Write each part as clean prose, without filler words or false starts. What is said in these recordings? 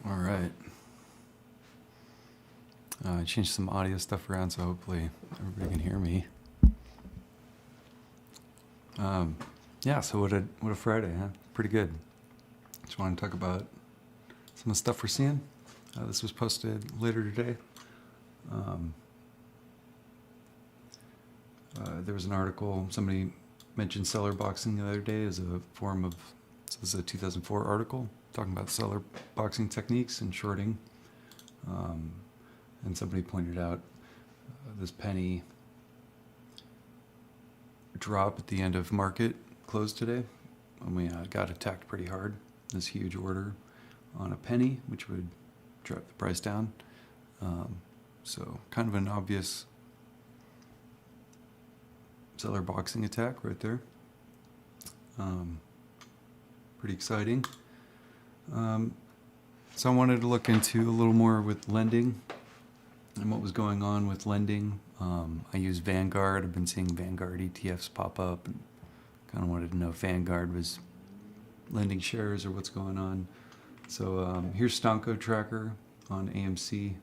All right. I changed some audio stuff around, so hopefully everybody can hear me. Yeah, so what a Friday, huh? Pretty good. Just want to talk about some of the stuff we're seeing. This was posted later today. There was an article, somebody mentioned seller boxing the other day as a form of, so this is a 2004 article talking about seller boxing techniques and shorting. And somebody pointed out this penny drop at the end of market close today, and we got attacked pretty hard. This huge order on a penny, which would drop the price down. So kind of an obvious seller boxing attack right there. Pretty exciting. So I wanted to look into a little more with lending and what was going on with lending. I use Vanguard. I've been seeing Vanguard ETFs pop up, and kind of wanted to know if Vanguard was lending shares or what's going on. So here's Stonko Tracker on AMC.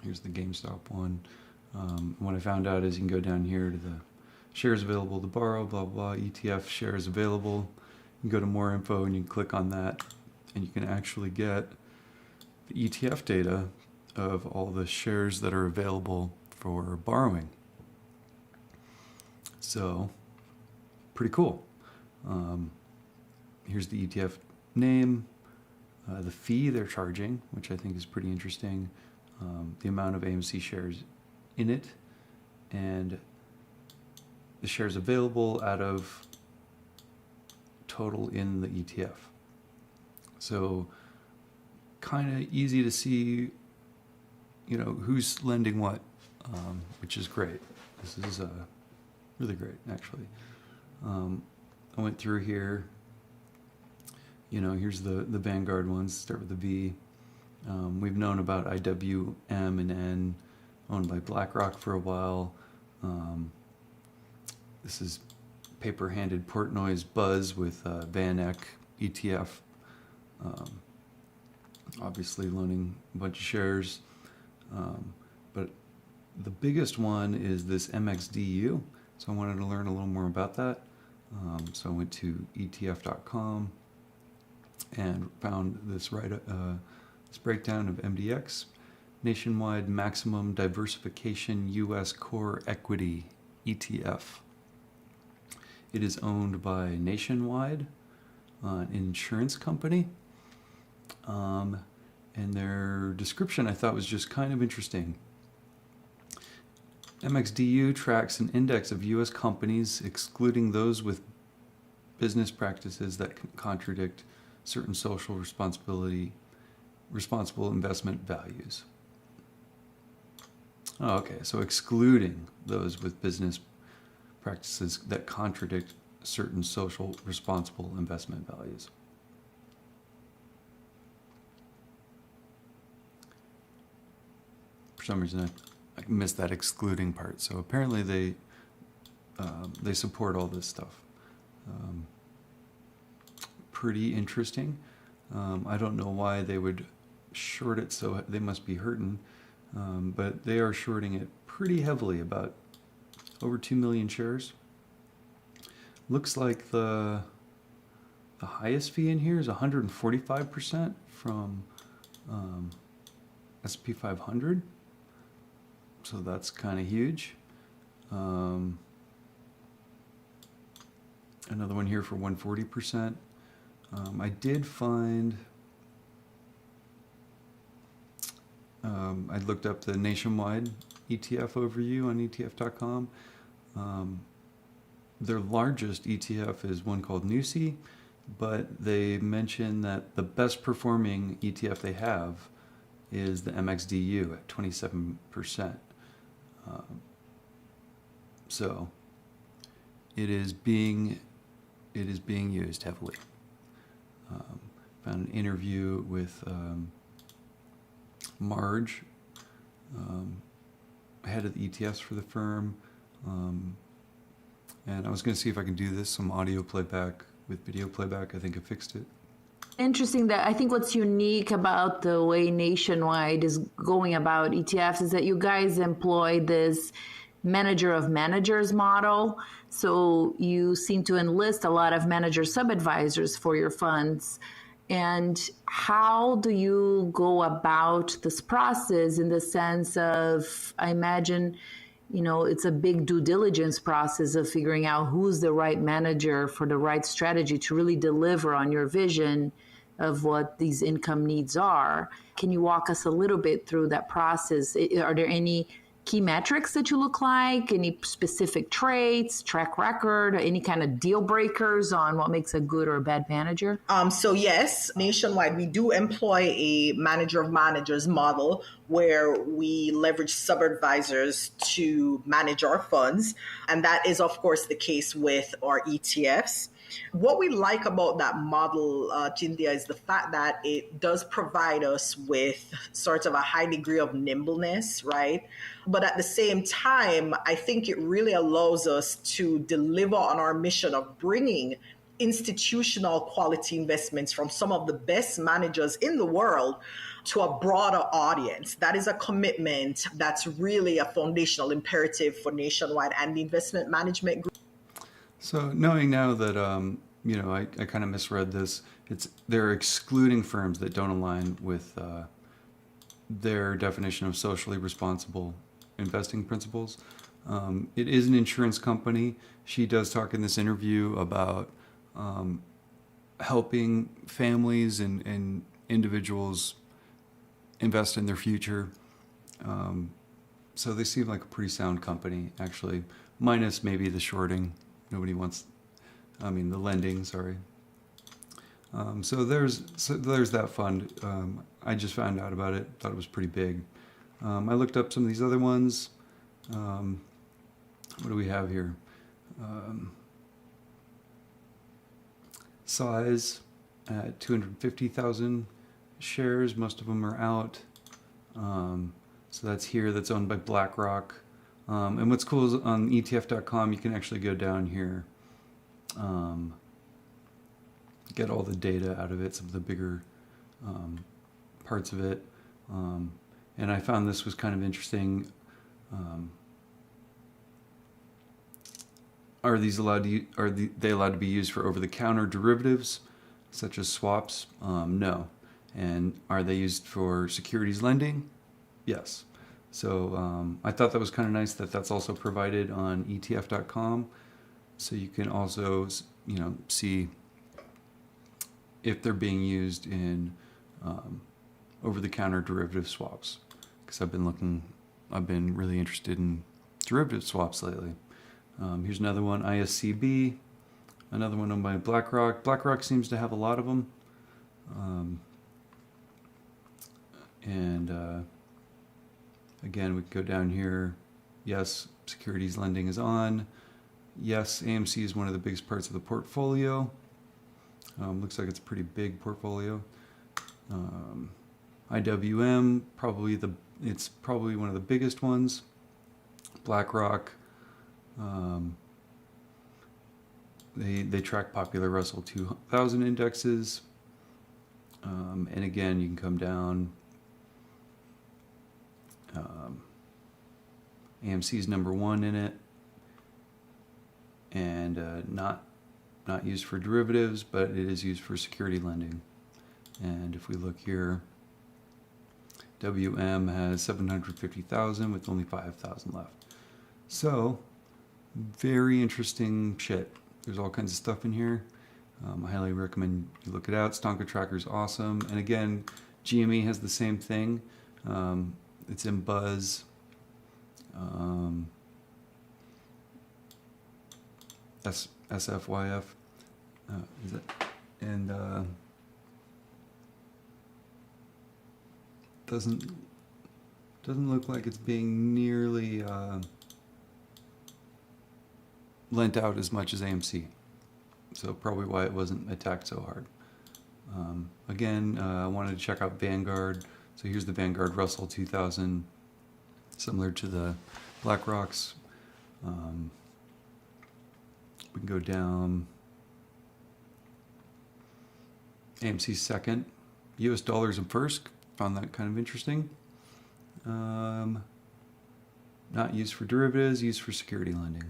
Here's the GameStop one. What I found out is you can go down here to the shares available to borrow, blah, blah, ETF shares available. You can go to more info and you can click on that, and you can actually get the ETF data of all the shares that are available for borrowing. So, pretty cool. Here's the ETF name, the fee they're charging, which I think is pretty interesting, the amount of AMC shares in it, and the shares available out of total in the ETF. So kind of easy to see, who's lending what, which is great. This is really great, actually. I went through here. Here's the Vanguard ones. Start with the V. We've known about IWM and N, owned by BlackRock for a while. This is paper-handed Portnoy's Buzz with Van Eck ETF. Obviously loaning a bunch of shares. But the biggest one is this MXDU. So I wanted to learn a little more about that. So I went to ETF.com and found this this breakdown of MDX, Nationwide Maximum Diversification U.S. Core Equity ETF. It is owned by Nationwide, an insurance company. And their description I thought was just kind of interesting. MXDU tracks an index of U.S. companies, excluding those with business practices that contradict certain social responsible investment values. Oh, okay, so excluding those with business practices that contradict certain social responsible investment values. For some reason, I missed that excluding part. So apparently they support all this stuff. Pretty interesting. I don't know why they would short it, so they must be hurting. But they are shorting it pretty heavily, about over 2 million shares. Looks like the highest fee in here is 145% from S&P 500. So that's kind of huge. Another one here for 140%. I did find, I looked up the Nationwide ETF overview on ETF.com. Their largest ETF is one called NUSI, but they mention that the best performing ETF they have is the MXDU at 27%. So it is being used heavily. Found an interview with Marge, head of the ETFs for the firm, and I was going to see if I can do some audio playback with video playback. I think I fixed it. Interesting that I think what's unique about the way Nationwide is going about ETFs is that you guys employ this manager of managers model. So you seem to enlist a lot of manager sub-advisors for your funds. And how do you go about this process in the sense of, I imagine, it's a big due diligence process of figuring out who's the right manager for the right strategy to really deliver on your vision of what these income needs are. Can you walk us a little bit through that process? Are there any key metrics that you look like, any specific traits, track record, any kind of deal breakers on what makes a good or a bad manager? So yes, Nationwide, we do employ a manager of managers model where we leverage sub-advisors to manage our funds. And that is, of course, the case with our ETFs. What we like about that model, Cynthia, is the fact that it does provide us with sort of a high degree of nimbleness, right? But at the same time, I think it really allows us to deliver on our mission of bringing institutional quality investments from some of the best managers in the world to a broader audience. That is a commitment that's really a foundational imperative for Nationwide and the investment management group. So knowing now that I kind of misread this. They're excluding firms that don't align with their definition of socially responsible investing principles. It is an insurance company. She does talk in this interview about helping families and individuals invest in their future. So they seem like a pretty sound company, actually, minus maybe the shorting. Nobody wants, the lending, sorry. So there's that fund. I just found out about it, thought it was pretty big. I looked up some of these other ones. What do we have here? Size at 250,000 shares. Most of them are out. So that's here. That's owned by BlackRock. And what's cool is on ETF.com, you can actually go down here, get all the data out of it, some of the bigger parts of it. And I found this was kind of interesting. Are they allowed to be used for over-the-counter derivatives, such as swaps? No. And are they used for securities lending? Yes. So I thought that was kind of nice that that's also provided on ETF.com. So you can also, see if they're being used in over-the-counter derivative swaps. Because I've been really interested in derivative swaps lately. Here's another one, ISCB, another one owned by BlackRock. BlackRock seems to have a lot of them. Again, we can go down here. Yes, securities lending is on. Yes, AMC is one of the biggest parts of the portfolio. Looks like it's a pretty big portfolio. IWM, it's probably one of the biggest ones. BlackRock, they track popular Russell 2000 indexes. And again, you can come down. AMC is number one in it, and not used for derivatives, but it is used for security lending. And if we look here, WM has 750,000 with only 5,000 left. So very interesting shit. There's all kinds of stuff in here. I highly recommend you look it out. Stonka Tracker is awesome. And again, GME has the same thing. It's in Buzz. SFYF. Is it? And doesn't look like it's being nearly lent out as much as AMC. So probably why it wasn't attacked so hard. Again, I wanted to check out Vanguard. So here's the Vanguard Russell 2000, similar to the BlackRock's. We can go down. AMC second. US dollars in first. Found that kind of interesting. Not used for derivatives, used for security lending.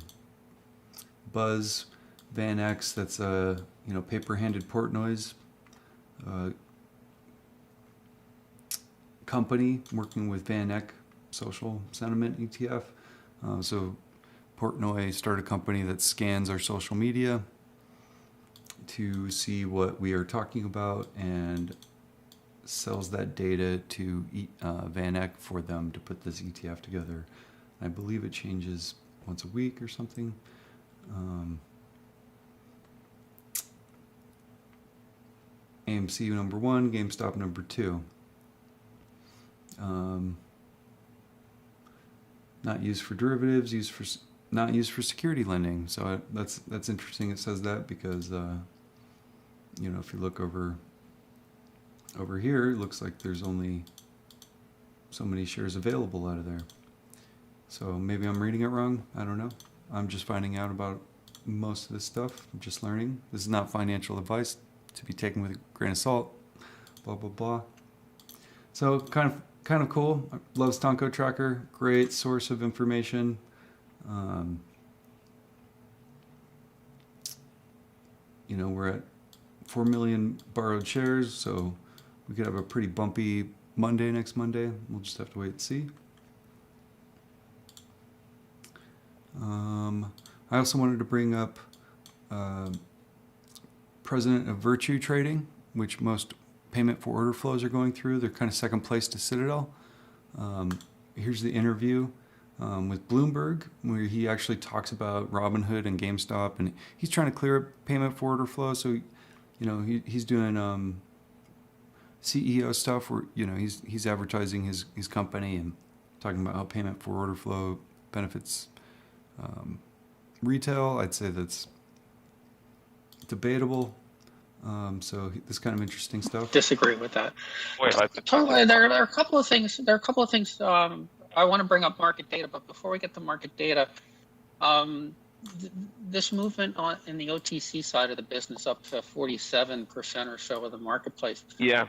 Buzz, Van X, that's a paper-handed Portnoy's company working with Van Eck social sentiment ETF. So Portnoy started a company that scans our social media to see what we are talking about and sells that data to Van Eck for them to put this ETF together. I believe it changes once a week or something. AMC number 1, GameStop number 2. Not used for derivatives, not used for security lending. So that's interesting. It says that because if you look over here, it looks like there's only so many shares available out of there. So maybe I'm reading it wrong. I don't know. I'm just finding out about most of this stuff. I'm just learning. This is not financial advice to be taken with a grain of salt. Blah blah blah. So kind of cool. Love Stonko Tracker. Great source of information. We're at 4 million borrowed shares, so we could have a pretty bumpy Monday next Monday. We'll just have to wait and see. I also wanted to bring up president of Virtue Trading, which most payment for order flows are going through. They're kind of second place to Citadel. Here's the interview with Bloomberg, where he actually talks about Robinhood and GameStop, and he's trying to clear up payment for order flow. So, he's doing CEO stuff where he's advertising his company and talking about how payment for order flow benefits retail. I'd say that's debatable. So this kind of interesting stuff. Disagree with that. Wait, Totally. There are a couple of things. I want to bring up market data, but before we get to market data, this movement in the OTC side of the business up to 47% or so of the marketplace. yeah.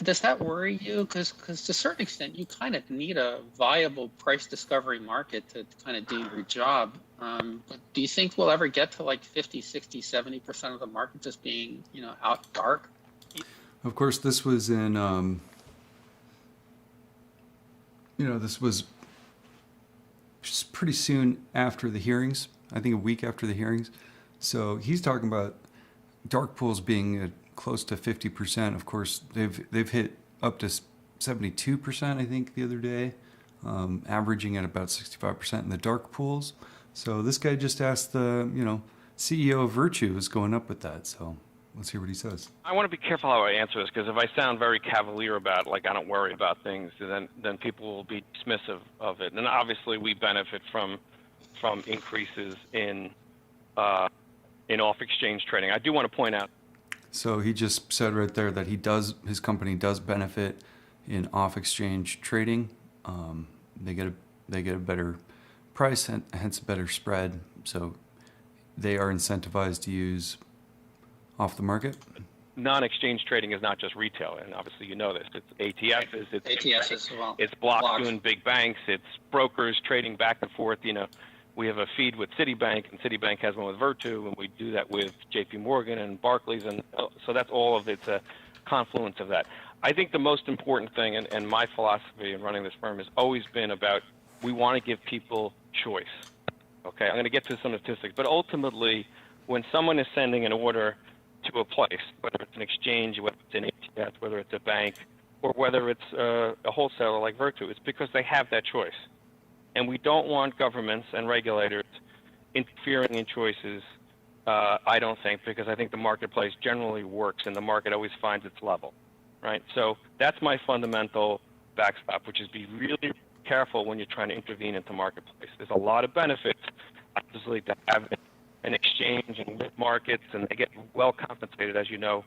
Does that worry you? Because to a certain extent, you kind of need a viable price discovery market to kind of do your job. But do you think we'll ever get to like 50, 60, 70% of the market just being, out dark? Of course, this was in, this was just pretty soon after the hearings. I think a week after the hearings. So he's talking about dark pools being at close to 50%. Of course, they've hit up to 72%, I think, the other day, averaging at about 65% in the dark pools. So this guy just asked the, CEO of Virtue is going up with that. So let's hear what he says. I want to be careful how I answer this, because if I sound very cavalier about it, like I don't worry about things, then people will be dismissive of it. And obviously, we benefit from increases in off-exchange trading. I do want to point out. So he just said right there that his company does benefit in off-exchange trading. They get a better price, and hence a better spread. So they are incentivized to use off the market. Non-exchange trading is not just retail, and obviously you know this. It's ATFs, ATS as well. It's blocks doing big banks, it's brokers trading back and forth. We have a feed with Citibank, and Citibank has one with Virtu, and we do that with JP Morgan and Barclays, and so that's all of it's a confluence of that. I think the most important thing, and my philosophy in running this firm has always been about, we want to give people choice. Okay, I'm going to get to some statistics, but ultimately, when someone is sending an order to a place, whether it's an exchange, whether it's an ATS, whether it's a bank, or whether it's a wholesaler like Virtu, it's because they have that choice. And we don't want governments and regulators interfering in choices, I don't think, because I think the marketplace generally works and the market always finds its level, right? So that's my fundamental backstop, which is be really careful when you're trying to intervene into the marketplace. There's a lot of benefits, obviously, to have an exchange and with markets, and they get well compensated, as you know,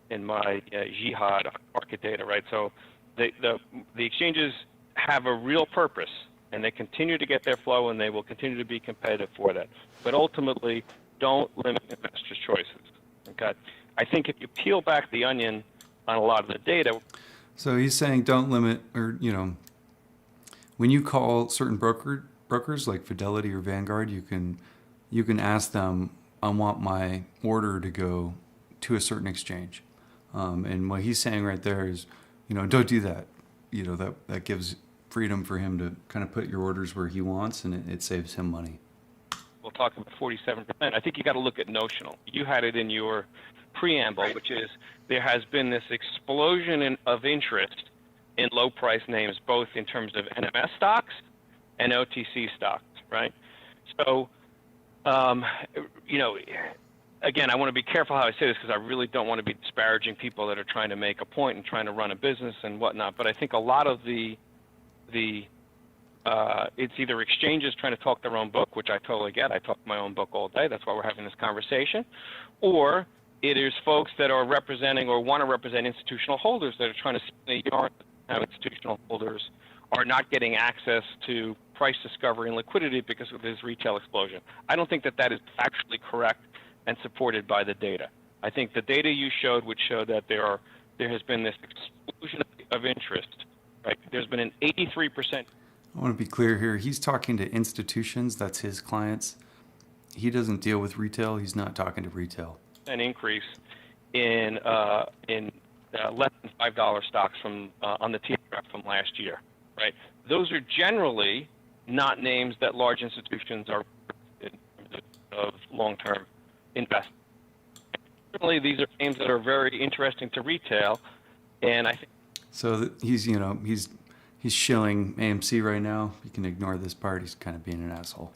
in my jihad on market data, right? So the exchanges have a real purpose, and they continue to get their flow, and they will continue to be competitive for that. But ultimately, don't limit investors' choices. Okay. I think if you peel back the onion on a lot of the data. So he's saying don't limit, or when you call certain brokers like Fidelity or Vanguard, you can ask them, I want my order to go to a certain exchange. And what he's saying right there is, don't do that. That gives freedom for him to kind of put your orders where he wants, and it saves him money. We'll talk about 47%. I think you got to look at notional. You had it in your preamble, which is there has been this explosion of interest in low price names, both in terms of NMS stocks and OTC stocks, right? So, again, I want to be careful how I say this because I really don't want to be disparaging people that are trying to make a point and trying to run a business and whatnot. But I think a lot of it's either exchanges trying to talk their own book, which I totally get. I talk my own book all day. That's why we're having this conversation. Or it is folks that are representing or want to represent institutional holders that are trying to spin a yarn how institutional holders are not getting access to price discovery and liquidity because of this retail explosion. I don't think that is actually correct and supported by the data. I think the data you showed would show that there has been this explosion of interest. Right? There's been an 83%. I want to be clear here. He's talking to institutions. That's his clients. He doesn't deal with retail. He's not talking to retail. An increase in less than $5 stocks from on the TRF from last year, right? Those are generally not names that large institutions are in terms of long-term investment. Certainly, these are names that are very interesting to retail, and I think. So he's shilling AMC right now. You can ignore this part. He's kind of being an asshole.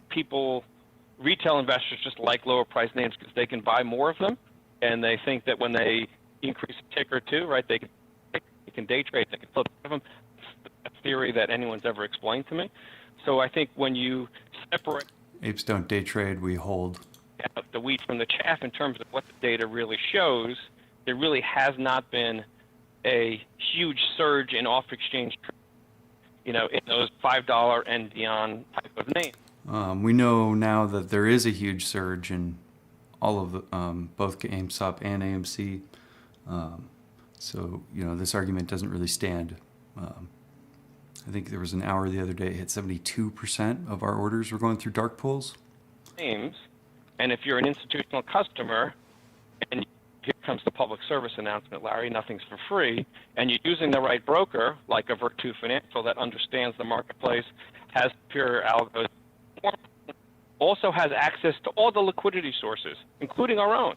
Retail investors just like lower price names because they can buy more of them, and they think that when they increase a tick or two, right, they can day trade, they can flip them. That's a theory that anyone's ever explained to me. So I think when you separate apes don't day trade, we hold the wheat from the chaff in terms of what the data really shows, there really has not been a huge surge in off-exchange, in those $5 and beyond type of names. We know now that there is a huge surge in all of both GameStop and AMC. So this argument doesn't really stand. I think there was an hour the other day, it hit 72% of our orders were going through dark pools. Names, and if you're an institutional customer, and here comes the public service announcement, Larry, nothing's for free, and you're using the right broker, like a Virtu Financial that understands the marketplace, has pure algos, also has access to all the liquidity sources, including our own,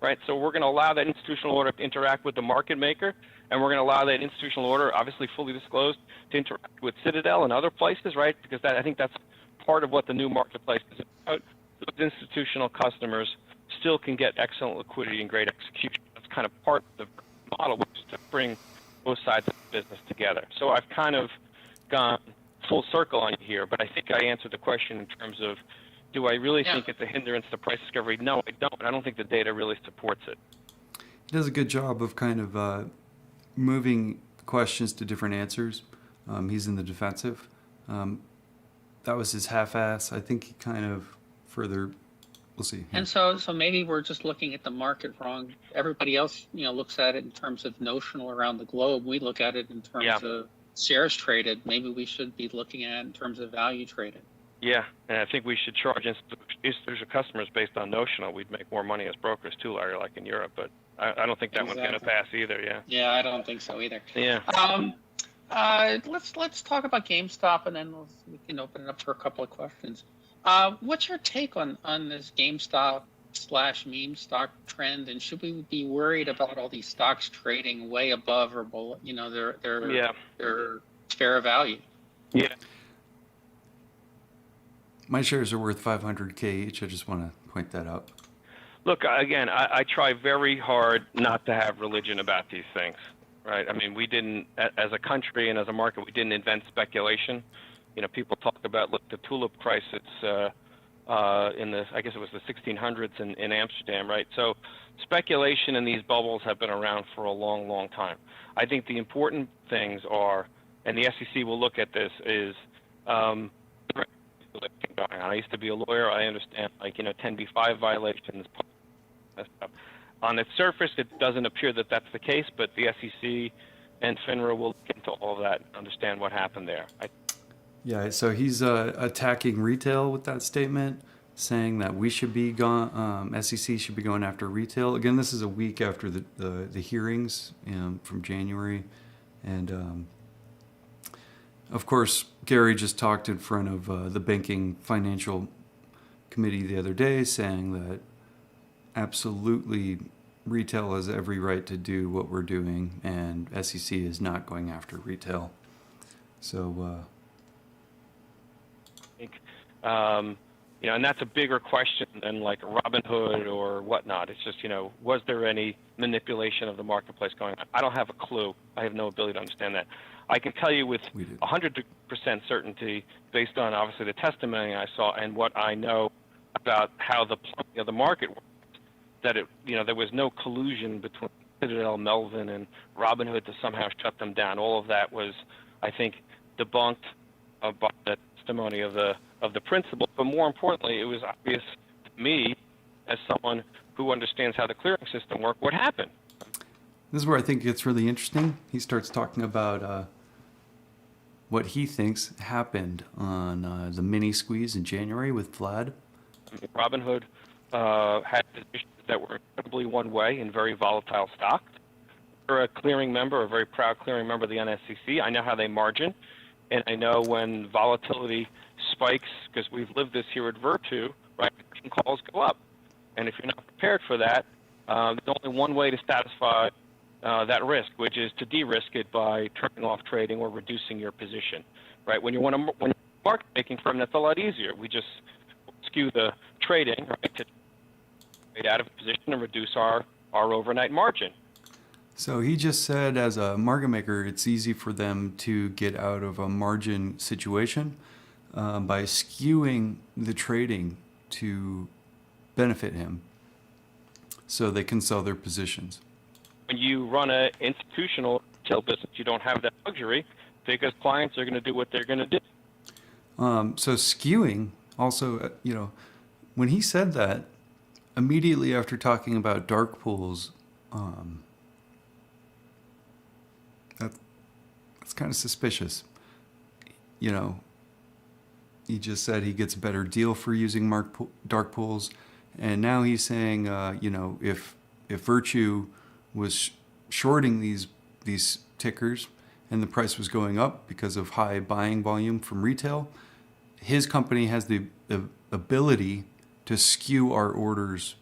right? So we're going to allow that institutional order to interact with the market maker, and we're going to allow that institutional order, obviously fully disclosed, to interact with Citadel and other places, right? Because I think that's part of what the new marketplace is about. Those institutional customers still can get excellent liquidity and great execution. That's kind of part of the model, which is to bring both sides of the business together. So I've kind of gone full circle on you here, but I think I answered the question in terms of, do I really think it's a hindrance to price discovery? No, I don't. I don't think the data really supports it. He does a good job of kind of moving questions to different answers. He's in the defensive. That was his half-ass. I think he kind of further, we'll see. And so maybe we're just looking at the market wrong. Everybody else, looks at it in terms of notional around the globe. We look at it in terms of shares traded. Maybe we should be looking at it in terms of value traded. Yeah, and I think we should charge institutional customers based on notional. We'd make more money as brokers too, Larry, like in Europe. But I don't think that one's going to pass either. Yeah. Yeah, I don't think so either. Yeah. Let's talk about GameStop, and then we can open it up for a couple of questions. What's your take on this GameStop / meme stock trend, and should we be worried about all these stocks trading way above or below, their fair value? Yeah. My shares are worth $500K each. I just want to point that out. Look, again, I try very hard not to have religion about these things, right? I mean, we didn't, as a country and as a market, we didn't invent speculation. People talk about, look, the tulip crisis in the, I guess it was the 1600s in Amsterdam, right? So speculation and these bubbles have been around for a long, long time. I think the important things are, and the SEC will look at this, is I used to be a lawyer. I understand, 10b-5 violations. On its surface, it doesn't appear that that's the case, but the SEC and Finra will look into all of that and understand what happened there. Yeah, so he's attacking retail with that statement, saying that we should be gone. SEC should be going after retail. Again, this is a week after the hearings from January, and of course, Gary just talked in front of the Banking Financial Committee the other day, saying that absolutely retail has every right to do what we're doing, and SEC is not going after retail. So. And that's a bigger question than like Robinhood or whatnot. It's just, was there any manipulation of the marketplace going on? I don't have a clue. I have no ability to understand that. I can tell you with 100% certainty, based on obviously the testimony I saw and what I know about how the plumbing of the market works, that there was no collusion between Citadel, Melvin, and Robinhood to somehow shut them down. All of that was, I think, debunked by the testimony of the principal. But more importantly, it was obvious to me, as someone who understands how the clearing system works, what happened. This is where I think it gets really interesting. He starts talking about what he thinks happened on the mini squeeze in January with Vlad. Robinhood had positions that were incredibly one way in very volatile stocks. We're a clearing member, a very proud clearing member of the NSCC. I know how they margin, and I know when volatility spikes, because we've lived this here at Virtu, right? Calls go up, and if you're not prepared for that, there's only one way to satisfy that risk, which is to de-risk it by turning off trading or reducing your position, right? When you're a market making firm, that's a lot easier. We just skew the trading, right, to trade out of a position and reduce our overnight margin. So he just said, as a market maker, it's easy for them to get out of a margin situation by skewing the trading to benefit him, so they can sell their positions. When you run an institutional retail business, you don't have that luxury because clients are going to do what they're going to do. So skewing also, when he said that, immediately after talking about dark pools, that's kind of suspicious. He just said he gets a better deal for using dark pools, and now he's saying, if Virtu was shorting these tickers and the price was going up because of high buying volume from retail, his company has the ability to skew our orders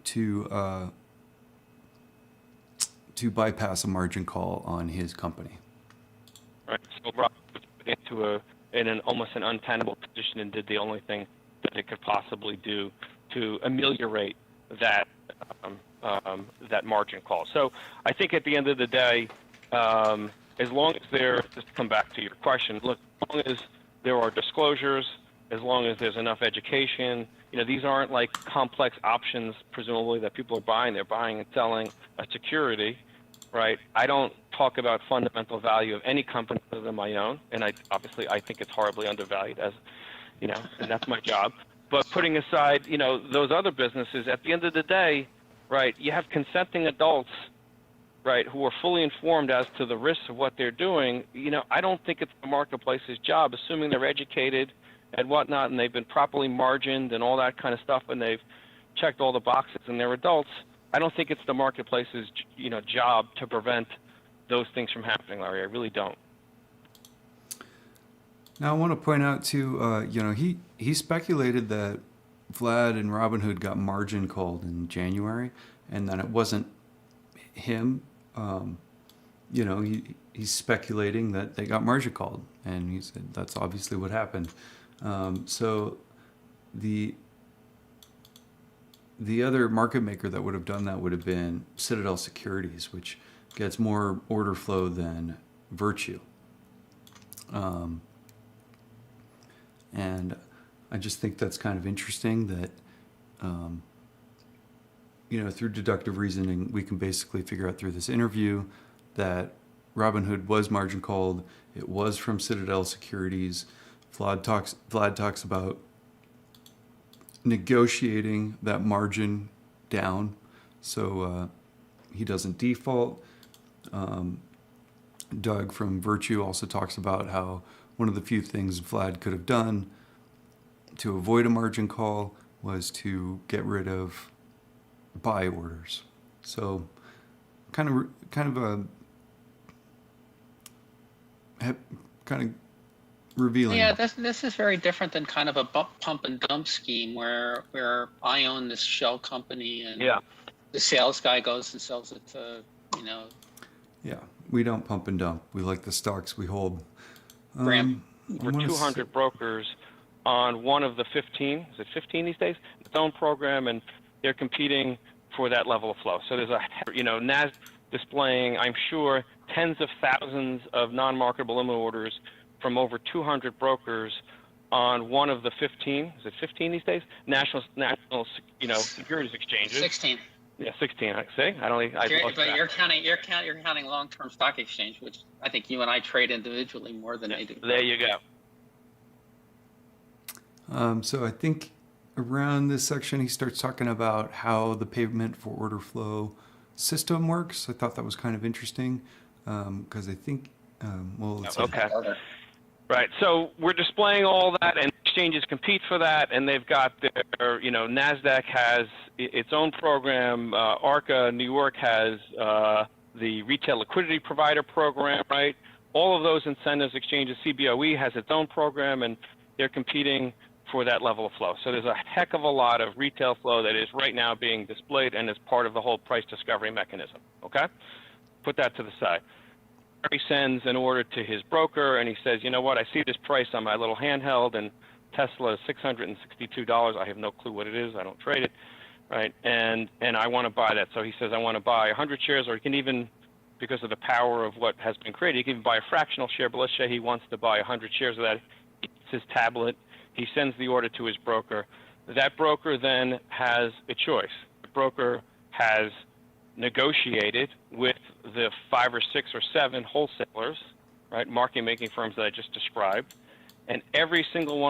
to bypass a margin call on his company. Right. So Rob was in an almost an untenable position and did the only thing that it could possibly do to ameliorate that that margin call. So I think at the end of the day, as long as just to come back to your question, look, as long as there are disclosures, as long as there's enough education, these aren't like complex options, presumably, that people are buying. They're buying and selling a security, right? I don't talk about fundamental value of any company other than my own, and I think it's horribly undervalued, as and that's my job. But putting aside, those other businesses, at the end of the day, right, you have consenting adults, right, who are fully informed as to the risks of what they're doing. I don't think it's the marketplace's job, assuming they're educated and whatnot, and they've been properly margined and all that kind of stuff, and they've checked all the boxes and they're adults. I don't think it's the marketplace's, job to prevent those things from happening, Larry. I really don't. Now I want to point out too, he speculated that Vlad and Robinhood got margin called in January, and that it wasn't him. He's speculating that they got margin called, and he said that's obviously what happened. So the other market maker that would have done that would have been Citadel Securities, which gets more order flow than Virtu. And I just think that's kind of interesting that, through deductive reasoning, we can basically figure out through this interview that Robinhood was margin called. It was from Citadel Securities. Vlad talks about negotiating that margin down so he doesn't default. Doug from Virtue also talks about how one of the few things Vlad could have done to avoid a margin call was to get rid of buy orders. So kind of revealing. Yeah, this is very different than kind of a pump and dump scheme where I own this shell company and the sales guy goes and sells it to, you know. Yeah, we don't pump and dump. We like the stocks we hold. Over 200 brokers on one of the 15, is it 15 these days? Its own program, and they're competing for that level of flow. So there's NAS displaying, I'm sure, tens of thousands of non-marketable limit orders from over 200 brokers on one of the 15, is it 15 these days? National securities exchanges. 16. Yeah, 16. See, but you're counting long-term stock exchange, which I think you and I trade individually more than they do. There you go. So I think around this section he starts talking about how the payment for order flow system works. I thought that was kind of interesting because I think okay. Right. So we're displaying all that, and exchanges compete for that, and they've got their, NASDAQ has its own program. ARCA, New York has the Retail Liquidity Provider program, right? All of those incentives, exchanges, CBOE has its own program, and they're competing for that level of flow. So there's a heck of a lot of retail flow that is right now being displayed and is part of the whole price discovery mechanism, okay? Put that to the side. He sends an order to his broker, and he says, you know what, I see this price on my little handheld, and Tesla is $662. I have no clue what it is. I don't trade it, right? And I want to buy that. So he says, I want to buy 100 shares, or he can even, because of the power of what has been created, he can even buy a fractional share, but let's say he wants to buy 100 shares of that. It's his tablet. He sends the order to his broker. That broker then has a choice. The broker has negotiated with the 5 or 6 or 7 wholesalers, right, market-making firms that I just described, and in every single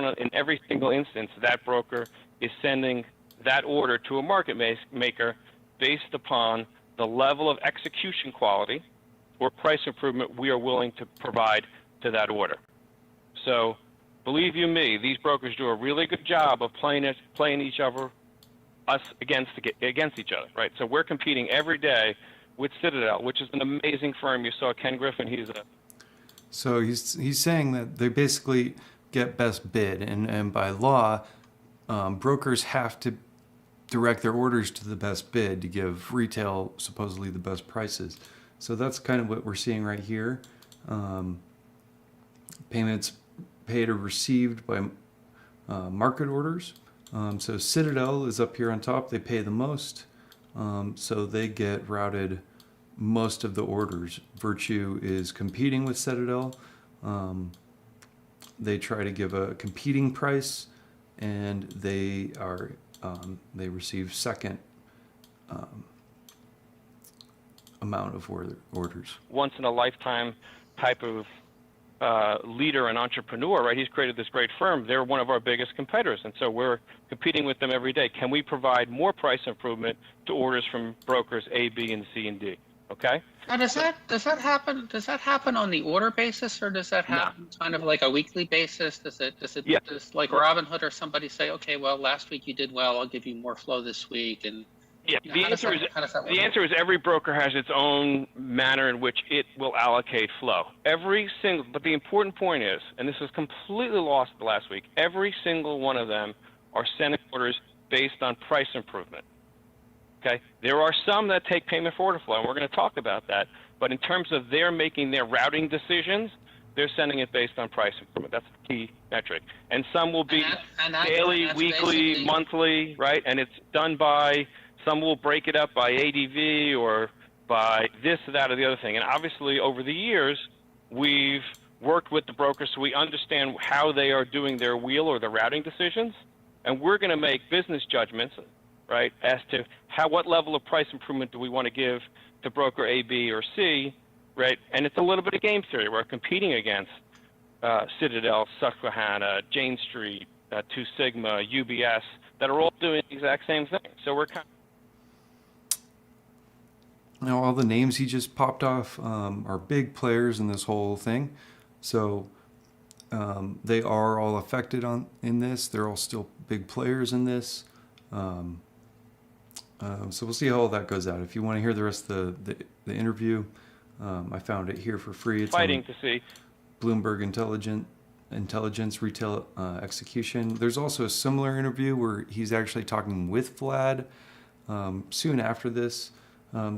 instance, that broker is sending that order to a market maker based upon the level of execution quality or price improvement we are willing to provide to that order. So, believe you me, these brokers do a really good job of playing us against each other, right? So we're competing every day with Citadel, which is an amazing firm. You saw Ken Griffin. So he's saying that they basically get best bid, and by law, brokers have to direct their orders to the best bid to give retail supposedly the best prices. So that's kind of what we're seeing right here. Payments paid or received by market orders. So Citadel is up here on top. They pay the most, so they get routed most of the orders. Virtue is competing with Citadel. They try to give a competing price, and they receive second amount of orders. Once in a lifetime type of leader and entrepreneur, right? He's created this great firm. They're one of our biggest competitors, and so we're competing with them every day. Can we provide more price improvement to orders from brokers A, B, and C, and D? Okay. Now, does that happen? Does that happen on the order basis, or does that happen kind of like a weekly basis? Does like Robinhood or somebody say, okay, well, last week you did well, I'll give you more flow this week, and yeah, the answer is every broker has its own manner in which it will allocate flow. But the important point is, and this was completely lost last week, every single one of them are sending orders based on price improvement. Okay, there are some that take payment for order flow, and we're going to talk about that. But in terms of their making their routing decisions, they're sending it based on price improvement. That's the key metric. And some will be daily, weekly, monthly, right? And it's done by. Some will break it up by ADV or by this, that, or the other thing. And obviously, over the years, we've worked with the brokers so we understand how they are doing their wheel or their routing decisions. And we're going to make business judgments, right, as to what level of price improvement do we want to give to broker A, B, or C, right? And it's a little bit of game theory. We're competing against Citadel, Susquehanna, Jane Street, Two Sigma, UBS, that are all doing the exact same thing. So we're kind of Now, all the names he just popped off are big players in this whole thing. So they are all affected in this. They're all still big players in this. So we'll see how all that goes out. If you want to hear the rest of the interview, I found it here for free. It's Fighting on to see. Bloomberg Intelligence Retail Execution. There's also a similar interview where he's actually talking with Vlad soon after this.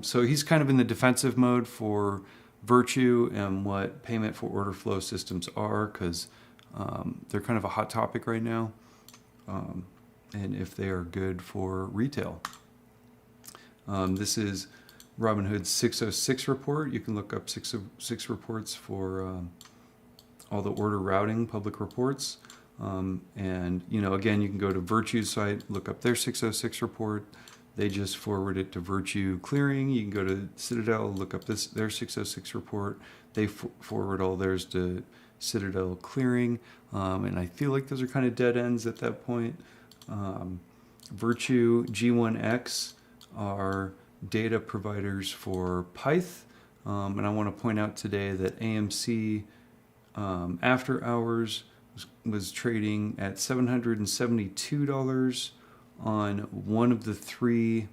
So he's kind of in the defensive mode for Virtue and what payment for order flow systems are, because they're kind of a hot topic right now, and if they are good for retail. This is Robinhood's 606 report. You can look up 606 reports for all the order routing public reports. And, again, you can go to Virtue's site, look up their 606 report. They just forward it to Virtue Clearing. You can go to Citadel, look up their 606 report. They forward all theirs to Citadel Clearing. And I feel like those are kind of dead ends at that point. Virtue G1X are data providers for Pyth. And I want to point out today that AMC after hours was trading at $772 on one of the three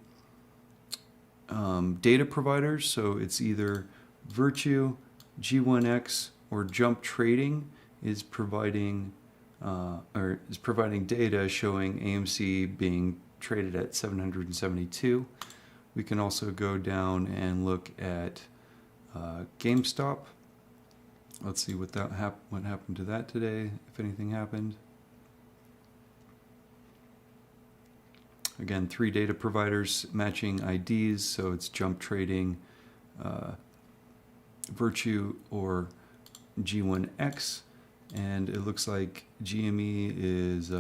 data providers. So it's either Virtue, G1X, or Jump Trading is providing data showing AMC being traded at 772. We can also go down and look at GameStop. Let's see what happened to that today, if anything happened. Again, three data providers matching IDs, so it's Jump Trading, Virtue, or G1X. And it looks like GME is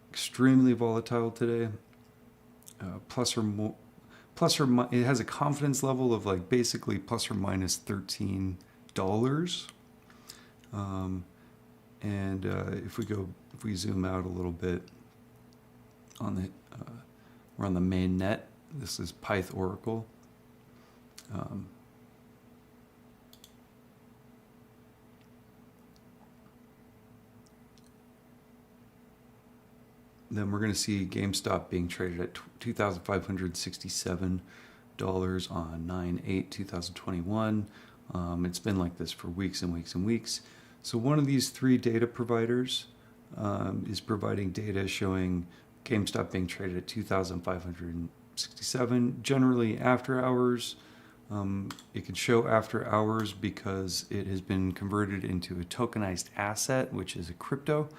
extremely volatile today. It has a confidence level of like basically plus or minus $13. And if we zoom out a little bit, we're on the main net. This is Pyth Oracle. Then we're going to see GameStop being traded at $2,567 on 9/8/2021. It's been like this for weeks and weeks and weeks. So one of these three data providers is providing data showing GameStop being traded at $2,567, generally after hours. It can show after hours because it has been converted into a tokenized asset, which is a crypto,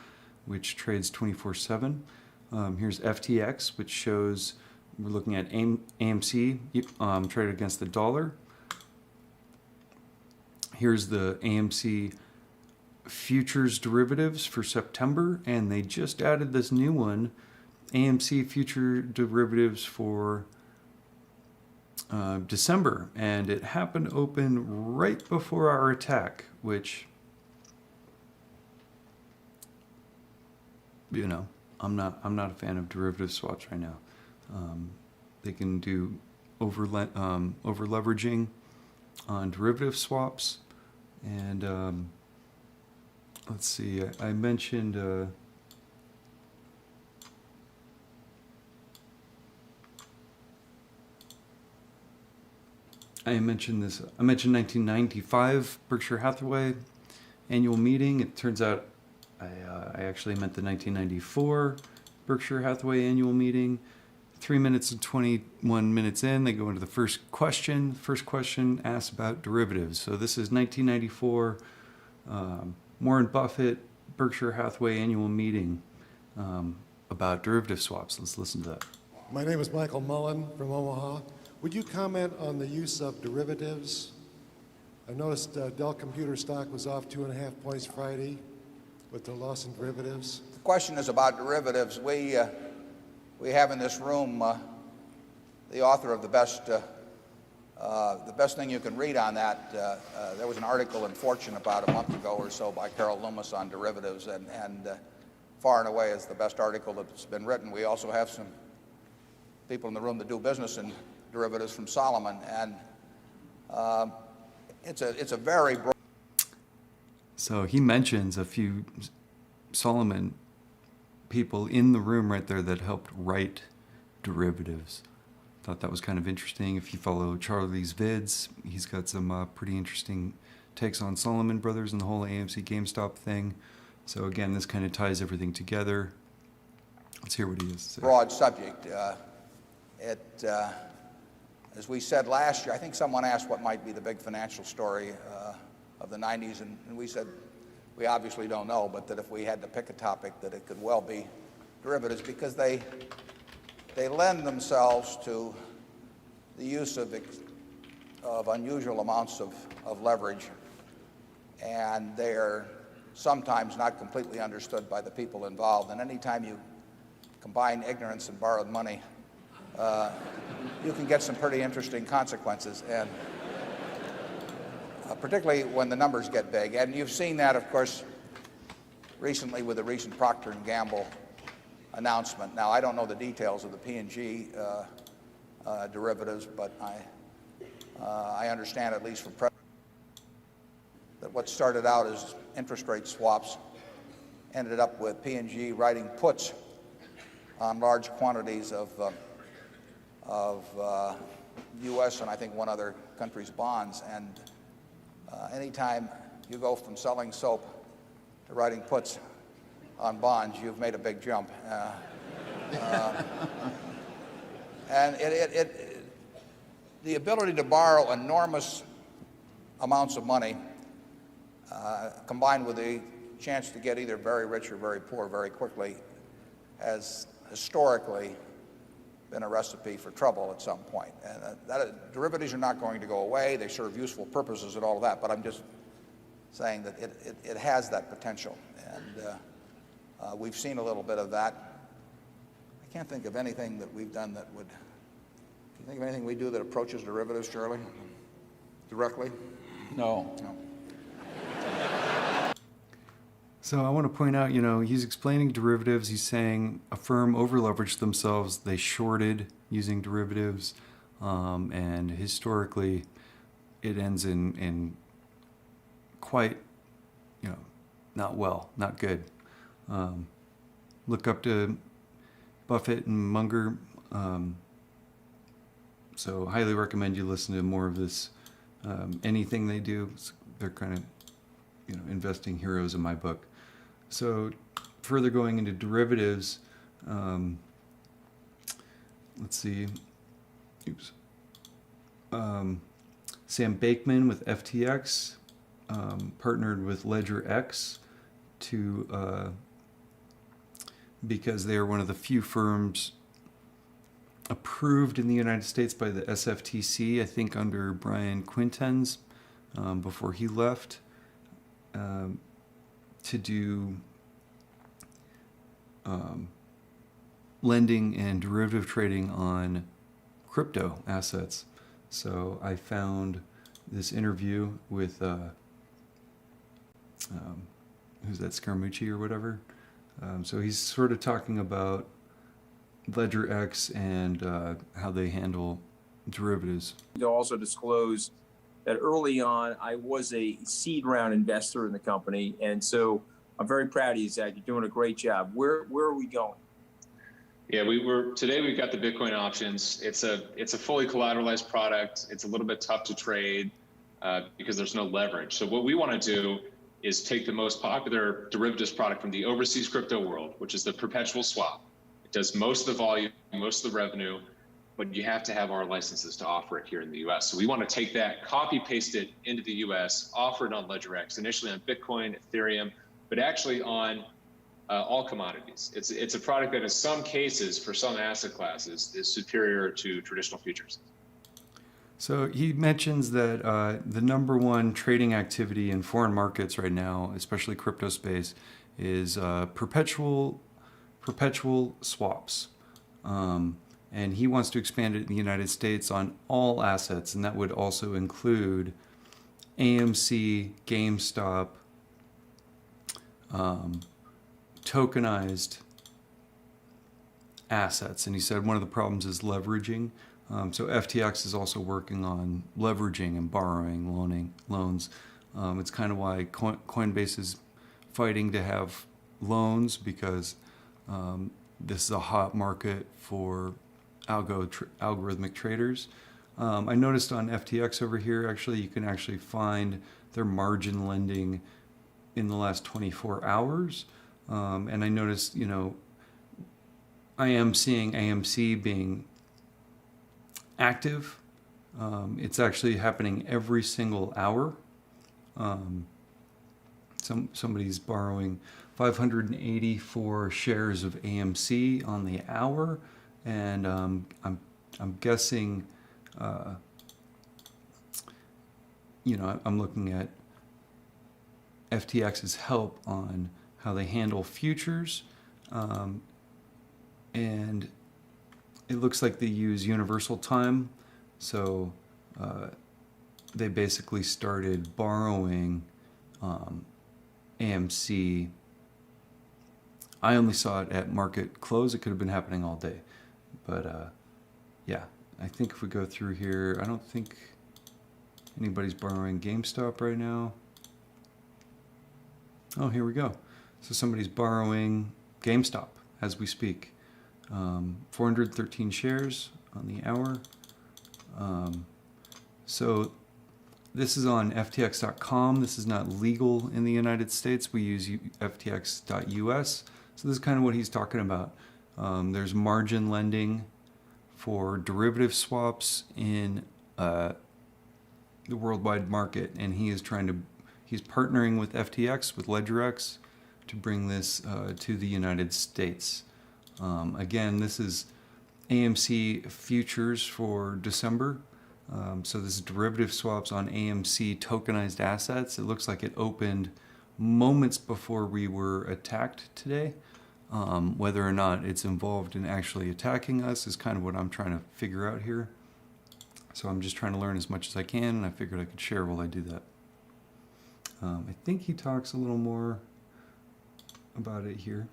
which trades 24/7. Here's FTX, which shows we're looking at AMC traded against the dollar. Here's the AMC futures derivatives for September, and they just added this new one, AMC future derivatives for December, and it happened to open right before our attack, which, I'm not a fan of derivative swaps right now. They can do over leveraging on derivative swaps, and let's see. I mentioned. I mentioned 1995 Berkshire Hathaway annual meeting. It turns out I actually meant the 1994 Berkshire Hathaway annual meeting. 3 minutes and 21 minutes in, they go into the first question. First question asks about derivatives. So this is 1994 Warren Buffett Berkshire Hathaway annual meeting about derivative swaps. Let's listen to that. My name is Michael Mullen from Omaha. Would you comment on the use of derivatives? I noticed Dell Computer stock was off 2.5 points Friday with the loss in derivatives. The question is about derivatives. We have in this room the author of the best thing you can read on that. There was an article in Fortune about a month ago or so by Carol Loomis on derivatives, and far and away is the best article that's been written. We also have some people in the room that do business in derivatives from Solomon, and it's a very broad. So he mentions a few Solomon people in the room right there that helped write derivatives. Thought that was kind of interesting. If you follow Charlie's vids, he's got some pretty interesting takes on Solomon Brothers and the whole AMC GameStop thing. So again, this kind of ties everything together. Let's hear what he has to say. Broad subject. As we said last year, I think someone asked what might be the big financial story of the 90s, and we said we obviously don't know, but that if we had to pick a topic, that it could well be derivatives, because they lend themselves to the use of unusual amounts of leverage, and they are sometimes not completely understood by the people involved. And anytime you combine ignorance and borrowed money, you can get some pretty interesting consequences, and particularly when the numbers get big. And you've seen that, of course, recently with the recent Procter & Gamble announcement. Now, I don't know the details of the P&G derivatives, but I understand, at least from that what started out as interest rate swaps ended up with P&G writing puts on large quantities of U.S. and I think one other country's bonds. And anytime you go from selling soap to writing puts on bonds, you've made a big jump. And the ability to borrow enormous amounts of money, combined with the chance to get either very rich or very poor very quickly, has historically been a recipe for trouble at some point. And derivatives are not going to go away. They serve useful purposes and all of that, but I'm just saying that it has that potential. And we've seen a little bit of that. I can't think of anything that we've done that would... Can you think of anything we do that approaches derivatives, Charlie? Directly? No. No. So I want to point out, he's explaining derivatives. He's saying a firm over-leveraged themselves. They shorted using derivatives. And historically, it ends in quite, not well, not good. Look up to Buffett and Munger. So highly recommend you listen to more of this. Anything they do, they're kind of, investing heroes in my book. So further going into derivatives, let's see. Oops. Sam Bakeman with FTX partnered with LedgerX because they are one of the few firms approved in the United States by the SFTC, I think under Brian Quinten's before he left, to do lending and derivative trading on crypto assets. So I found this interview with who's that, Scaramucci or whatever. So he's sort of talking about LedgerX and how they handle derivatives. To also disclose that early on, I was a seed round investor in the company, and so I'm very proud of you, Zach. You're doing a great job. Where are we going? Yeah, today we've got the Bitcoin options. It's a fully collateralized product. It's a little bit tough to trade because there's no leverage. So what we want to do is take the most popular derivatives product from the overseas crypto world, which is the Perpetual Swap. It does most of the volume, most of the revenue, but you have to have our licenses to offer it here in the US. So we want to take that, copy paste it into the US, offer it on LedgerX, initially on Bitcoin, Ethereum, but actually on all commodities. It's a product that in some cases, for some asset classes, is superior to traditional futures. So he mentions that the number one trading activity in foreign markets right now, especially crypto space, is perpetual swaps. And he wants to expand it in the United States on all assets, and that would also include AMC, GameStop, tokenized assets. And he said one of the problems is leveraging. So FTX is also working on leveraging and borrowing, loans. It's kind of why Coinbase is fighting to have loans, because this is a hot market for algorithmic traders. I noticed on FTX over here, actually, you can actually find their margin lending in the last 24 hours. And I noticed, I am seeing AMC being active. It's actually happening every single hour. Somebody's borrowing 584 shares of AMC on the hour, and I'm guessing, I'm looking at FTX's help on how they handle futures, and it looks like they use universal time. So they basically started borrowing AMC. I only saw it at market close. It could have been happening all day. But yeah, I think if we go through here, I don't think anybody's borrowing GameStop right now. Oh, here we go. So somebody's borrowing GameStop as we speak. 413 shares on the hour. So this is on ftx.com. This is not legal in the United States. We use ftx.us. So this is kind of what he's talking about. There's margin lending for derivative swaps in the worldwide market, and he's partnering with FTX, with LedgerX, to bring this to the United States. Again, this is AMC futures for December. So this is derivative swaps on AMC tokenized assets. It looks like it opened moments before we were attacked today. Whether or not it's involved in actually attacking us is kind of what I'm trying to figure out here. So I'm just trying to learn as much as I can, and I figured I could share while I do that. I think he talks a little more about it here.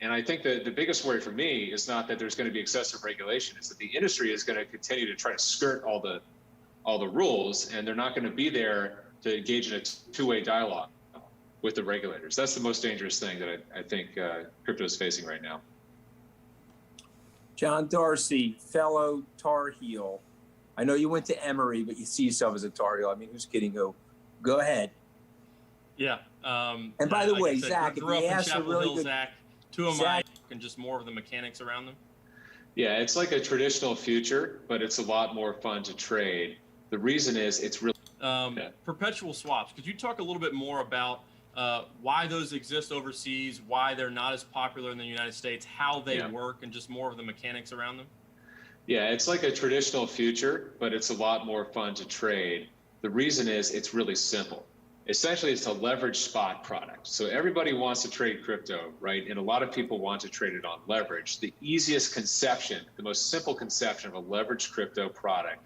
And I think that the biggest worry for me is not that there's going to be excessive regulation, it's that the industry is going to continue to try to skirt all the rules, and they're not going to be there to engage in a two-way dialogue with the regulators. That's the most dangerous thing that I think crypto is facing right now. John Darcy, fellow Tar Heel. I know you went to Emory, but you see yourself as a Tar Heel. I mean, who's kidding who? Go ahead. Yeah. And by the way, Zach, if grew up you in ask a Chapel really Hill, good... Zach, two of mine, and just more of the mechanics around them. Yeah, it's like a traditional future, but it's a lot more fun to trade. The reason is it's really... Perpetual swaps. Could you talk a little bit more about why those exist overseas, why they're not as popular in the United States, how they work, and just more of the mechanics around them? Yeah, it's like a traditional future, but it's a lot more fun to trade. The reason is it's really simple. Essentially, it's a leverage spot product. So everybody wants to trade crypto, right? And a lot of people want to trade it on leverage. The easiest conception, the most simple conception of a leveraged crypto product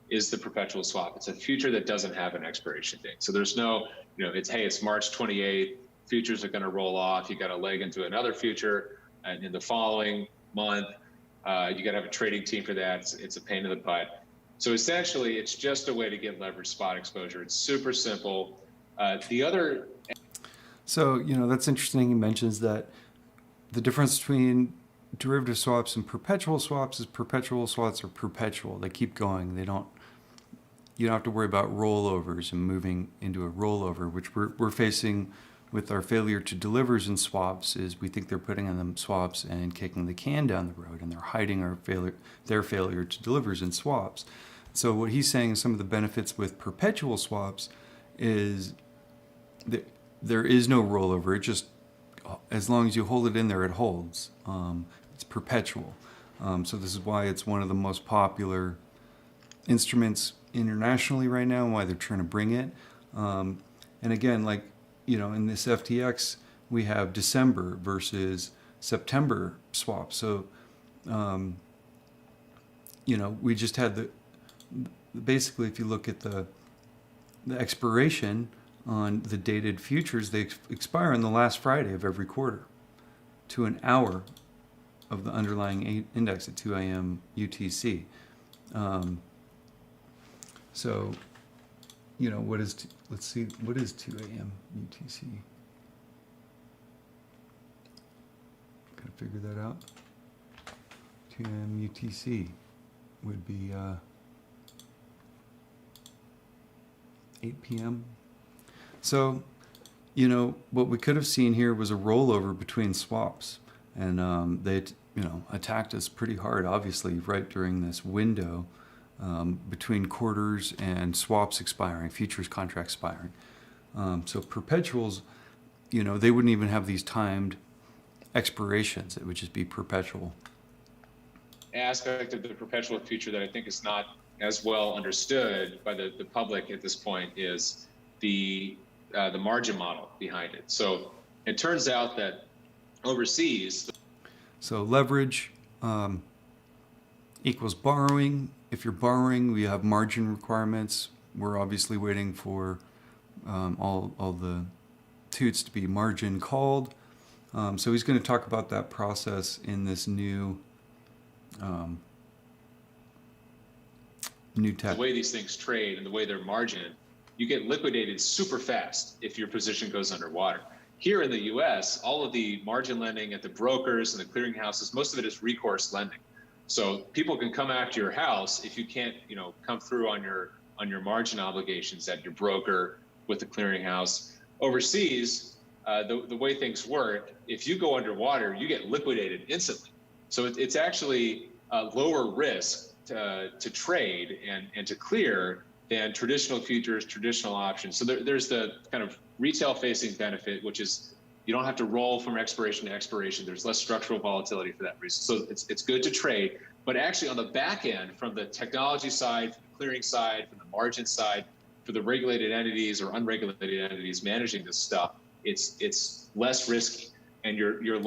is the perpetual swap. It's a future that doesn't have an expiration date. So there's no, it's March 28th, futures are going to roll off. You got to leg into another future, and in the following month, you got to have a trading team for that. It's a pain in the butt. So essentially, it's just a way to get leveraged spot exposure. It's super simple. So, that's interesting. He mentions that the difference between derivative swaps and perpetual swaps is perpetual swaps are perpetual. They keep going. You don't have to worry about rollovers and moving into a rollover, which we're facing with our failure to delivers in swaps. Is we think they're putting on them swaps and kicking the can down the road, and they're hiding their failure to delivers in swaps. So what he's saying is some of the benefits with perpetual swaps is that there is no rollover. It just, as long as you hold it in there, it holds. It's perpetual. So this is why it's one of the most popular instruments internationally right now, and why they're trying to bring it. And again, in this FTX, we have December versus September swaps. So, we just had basically, if you look at the expiration on the dated futures, they expire on the last Friday of every quarter to an hour of the underlying index at 2 a.m. UTC. So, what is, let's see, what is 2 a.m. UTC? Gotta figure that out. 2 a.m. UTC would be 8 p.m. So, what we could have seen here was a rollover between swaps. And they, attacked us pretty hard, obviously, right during this window between quarters and swaps expiring, futures contracts expiring. So perpetuals, they wouldn't even have these timed expirations. It would just be perpetual. Aspect of the perpetual future that I think is not as well understood by the public at this point is the margin model behind it. So it turns out that overseas. So leverage equals borrowing. If you're borrowing, we have margin requirements. We're obviously waiting for all the toots to be margin called. So he's going to talk about that process in this new tech. The way these things trade and the way they're margined, you get liquidated super fast if your position goes underwater. Here in the US, all of the margin lending at the brokers and the clearinghouses, most of it is recourse lending. So people can come after your house if you can't, come through on your margin obligations at your broker with the clearinghouse. Overseas, the way things work, if you go underwater, you get liquidated instantly. So it's actually lower risk to trade and to clear than traditional futures, traditional options. So there's the kind of retail-facing benefit, which is you don't have to roll from expiration to expiration. There's less structural volatility for that reason. So it's good to trade. But actually on the back end, from the technology side, from the clearing side, from the margin side, for the regulated entities or unregulated entities managing this stuff, it's less risky. And you're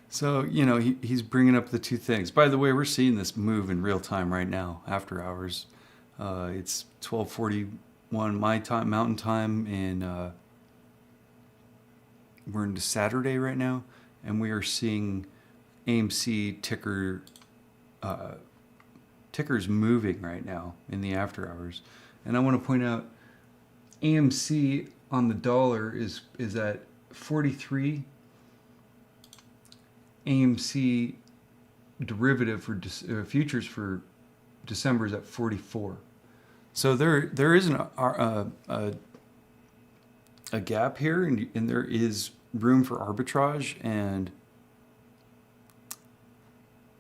So, he's bringing up the two things. By the way, we're seeing this move in real time right now, after hours. It's 12:41 my time, Mountain Time, and we're into Saturday right now, and we are seeing AMC tickers moving right now in the after hours. And I want to point out, AMC on the dollar is at 43. AMC derivative for futures for December is at 44. So there is a gap here, and there is room for arbitrage, and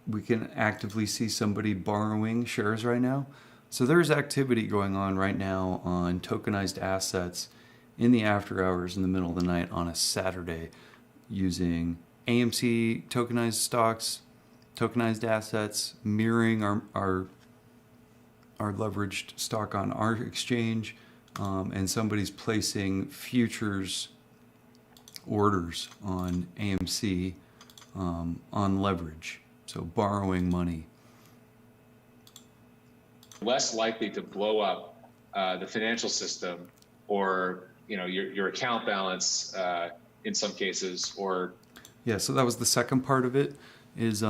we can actively see somebody borrowing shares right now. So there's activity going on right now on tokenized assets in the after hours in the middle of the night on a Saturday using AMC tokenized stocks, tokenized assets, mirroring our leveraged stock on our exchange, and somebody's placing futures orders on AMC on leverage, so borrowing money. less likely to blow up the financial system or your account balance in some cases, or yeah. So that was the second part of it. Is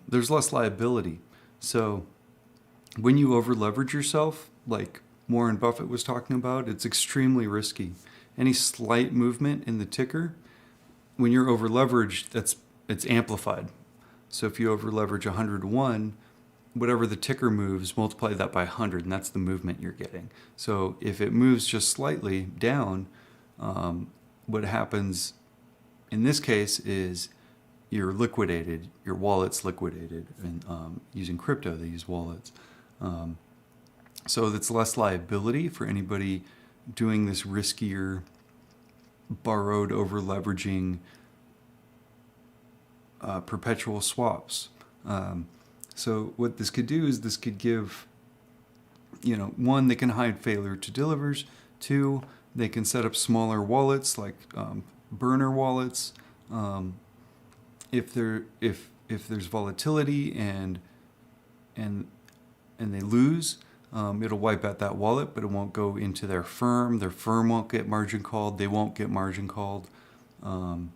there's less liability. So when you over leverage yourself, like Warren Buffett was talking about, it's extremely risky. Any slight movement in the ticker, when you're over leveraged, it's amplified. So if you over leverage 101, whatever the ticker moves, multiply that by 100, and that's the movement you're getting. So if it moves just slightly down, what happens in this case is you're liquidated, your wallet's liquidated, and using crypto, they use wallets. So that's less liability for anybody doing this riskier, borrowed, over leveraging perpetual swaps. So what this could do is this could give, one, they can hide failure to delivers. Two, they can set up smaller wallets like burner wallets. If there's volatility and they lose, it'll wipe out that wallet, but it won't go into their firm. Their firm won't get margin called. They won't get margin called. And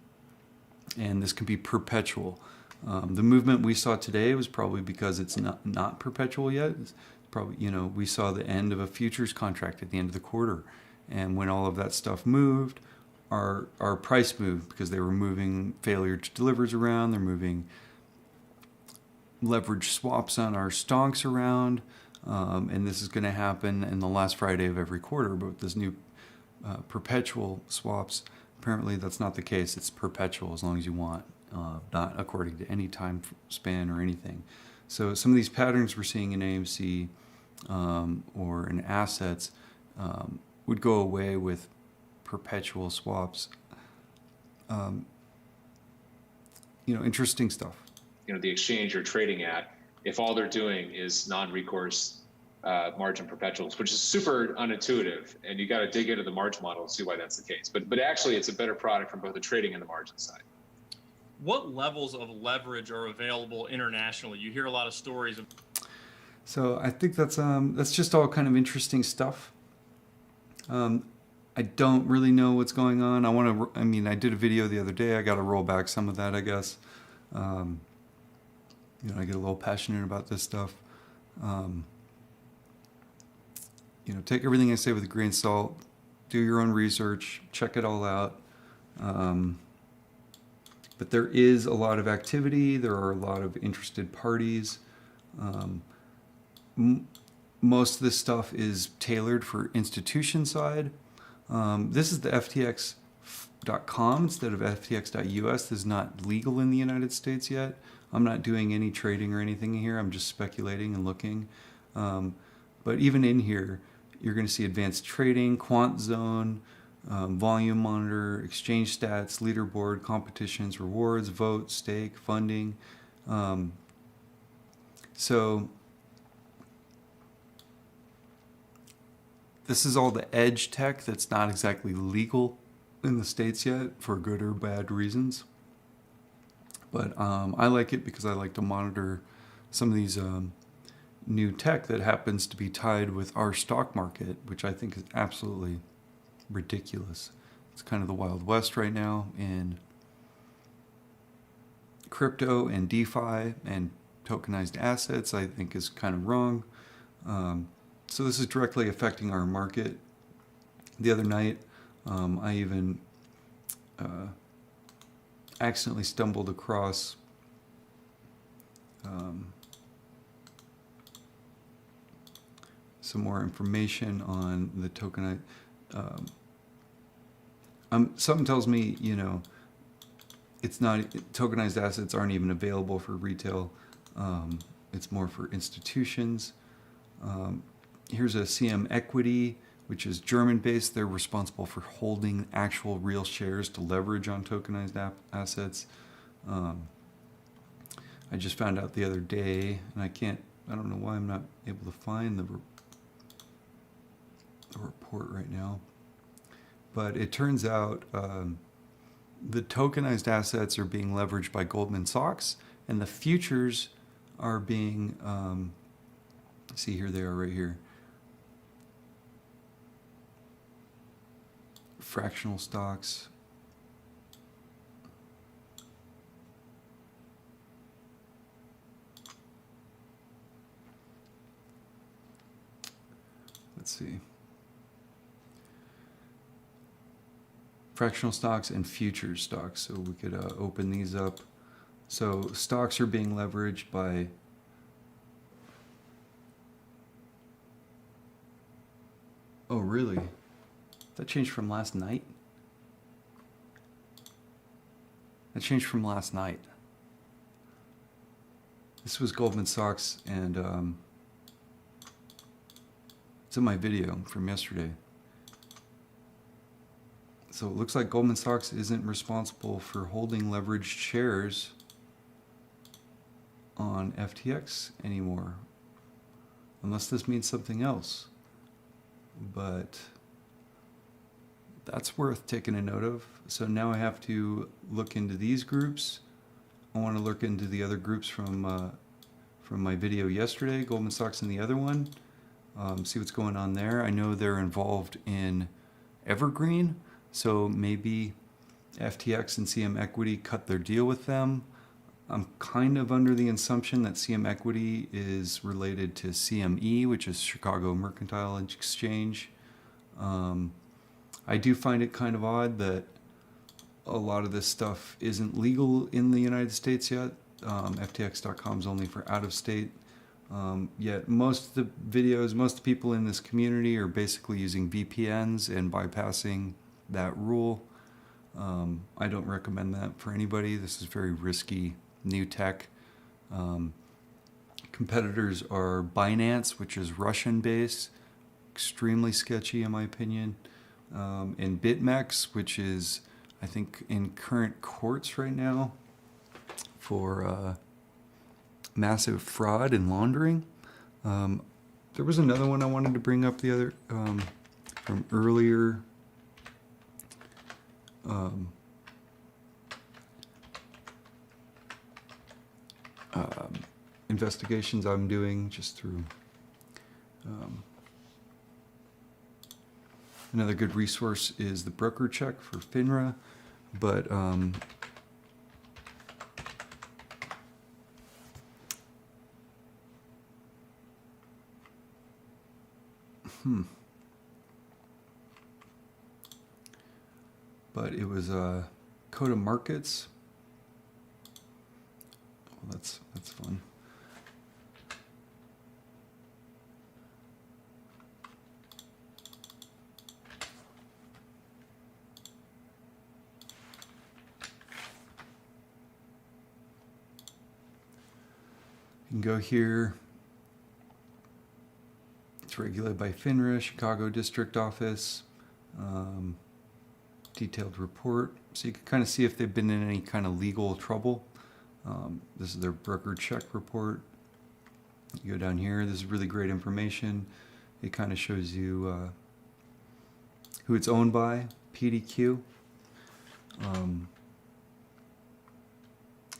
this can be perpetual. The movement we saw today was probably because it's not perpetual yet. It's probably, we saw the end of a futures contract at the end of the quarter. And when all of that stuff moved, our price moved because they were moving failure to delivers around. They're moving leverage swaps on our stonks around. And this is going to happen in the last Friday of every quarter. But with this new perpetual swaps, apparently that's not the case. It's perpetual as long as you want, not according to any time span or anything. So some of these patterns we're seeing in AMC or in assets would go away with perpetual swaps. Interesting stuff. The exchange you're trading at, if all they're doing is non-recourse margin perpetuals, which is super unintuitive, and you got to dig into the margin model to see why that's the case. But actually, it's a better product from both the trading and the margin side. What levels of leverage are available internationally? You hear a lot of stories of. So I think that's just all kind of interesting stuff. I don't really know what's going on. I did a video the other day. I got to roll back some of that, I guess. I get a little passionate about this stuff. Take everything I say with a grain of salt. Do your own research. Check it all out. But there is a lot of activity. There are a lot of interested parties. Most of this stuff is tailored for institution side. This is the FTX.com instead of FTX.us. This is not legal in the United States yet. I'm not doing any trading or anything here. I'm just speculating and looking. But even in here, you're going to see advanced trading, quant zone, volume monitor, exchange stats, leaderboard, competitions, rewards, vote, stake, funding. So this is all the edge tech that's not exactly legal in the States yet for good or bad reasons. But I like it because I like to monitor some of these new tech that happens to be tied with our stock market, which I think is absolutely ridiculous. It's kind of the Wild West right now in crypto and DeFi and tokenized assets. I think is kind of wrong. So this is directly affecting our market. The other night, I even accidentally stumbled across some more information on the tokenized. Something tells me, it's not, tokenized assets aren't even available for retail. It's more for institutions. Here's a CM Equity, which is German-based. They're responsible for holding actual real shares to leverage on tokenized assets. I just found out the other day, and I don't know why I'm not able to find the report right now. But it turns out the tokenized assets are being leveraged by Goldman Sachs, and the futures are being, see, here they are right here. Fractional stocks. Let's see. Fractional stocks and futures stocks. So we could open these up. So stocks are being leveraged by oh, really? That changed from last night? That changed from last night. This was Goldman Sachs, and it's in my video from yesterday. So it looks like Goldman Sachs isn't responsible for holding leveraged shares on FTX anymore, unless this means something else. But that's worth taking a note of. So now I have to look into these groups. I want to look into the other groups from my video yesterday, Goldman Sachs and the other one, see what's going on there. I know they're involved in Evergreen, so maybe FTX and CM Equity cut their deal with them. I'm kind of under the assumption that CM Equity is related to CME, which is Chicago Mercantile Exchange. I do find it kind of odd that a lot of this stuff isn't legal in the United States yet. FTX.com is only for out of state. Yet most of the videos, most of the people in this community are basically using VPNs and bypassing that rule. I don't recommend that for anybody. This is very risky new tech. Competitors are Binance, which is Russian based, extremely sketchy in my opinion, and BitMEX, which is I think in current courts right now for massive fraud and laundering. There was another one I wanted to bring up the other from earlier. Investigations I'm doing just through another good resource is the broker check for Finra, but but it was Coda Markets. Well, that's fun. You can go here. It's regulated by Finra, Chicago District Office. Detailed report. So you can kind of see if they've been in any kind of legal trouble. This is their broker check report. You go down here. This is really great information. It kind of shows you who it's owned by, PDQ, and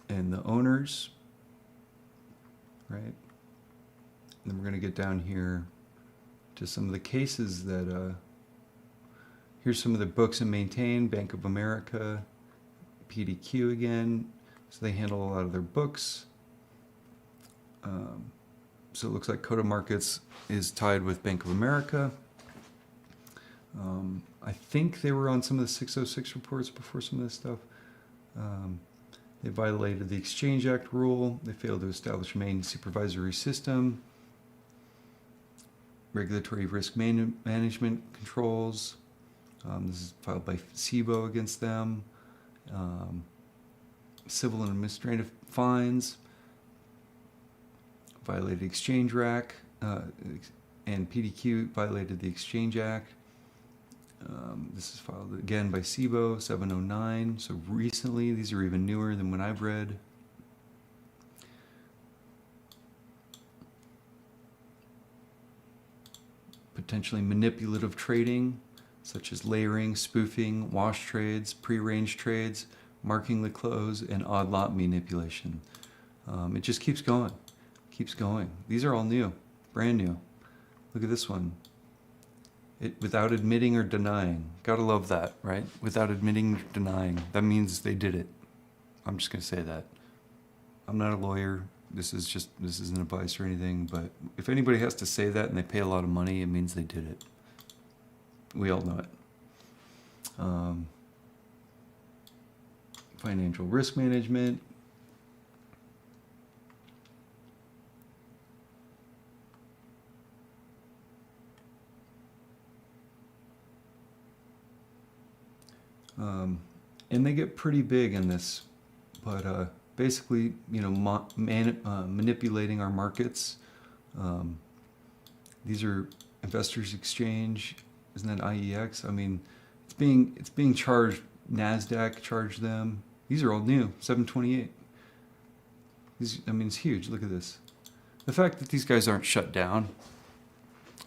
the owners. Right? And then we're going to get down here to some of the cases that, here's some of the books and maintained, Bank of America, PDQ again. So they handle a lot of their books. So it looks like Coda Markets is tied with Bank of America. I think they were on some of the 606 reports before some of this stuff. They violated the Exchange Act rule. They failed to establish a main supervisory system. Regulatory risk management controls. This is filed by SIBO against them. Civil and administrative fines. Violated Exchange Act. And PDQ violated the Exchange Act. This is filed again by SIBO, 709. So recently, these are even newer than when I've read. Potentially manipulative trading, such as layering, spoofing, wash trades, pre-range trades, marking the close, and odd lot manipulation. It just keeps going, keeps going. These are all new, brand new. Look at this one. Without admitting or denying. Gotta love that, right? Without admitting or denying. That means they did it. I'm just gonna say that. I'm not a lawyer. This isn't advice or anything, but if anybody has to say that and they pay a lot of money, it means they did it. We all know it. Financial risk management. And they get pretty big in this, but basically, manipulating our markets. These are Investors Exchange, isn't that IEX? I mean, it's being charged. NASDAQ charged them. These are all new, 728. It's huge. Look at this. The fact that these guys aren't shut down,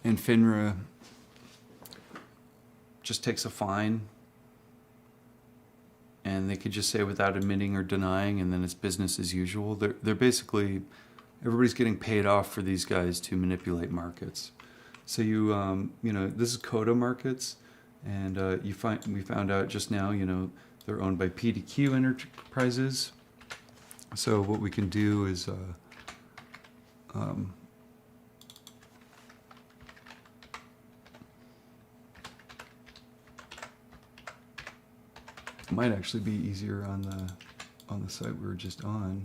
and Finra just takes a fine. And they could just say without admitting or denying, and then it's business as usual. They're basically, everybody's getting paid off for these guys to manipulate markets. So this is Coda Markets, and we found out just now, they're owned by PDQ Enterprises, So what we can do is it might actually be easier on the site we were just on.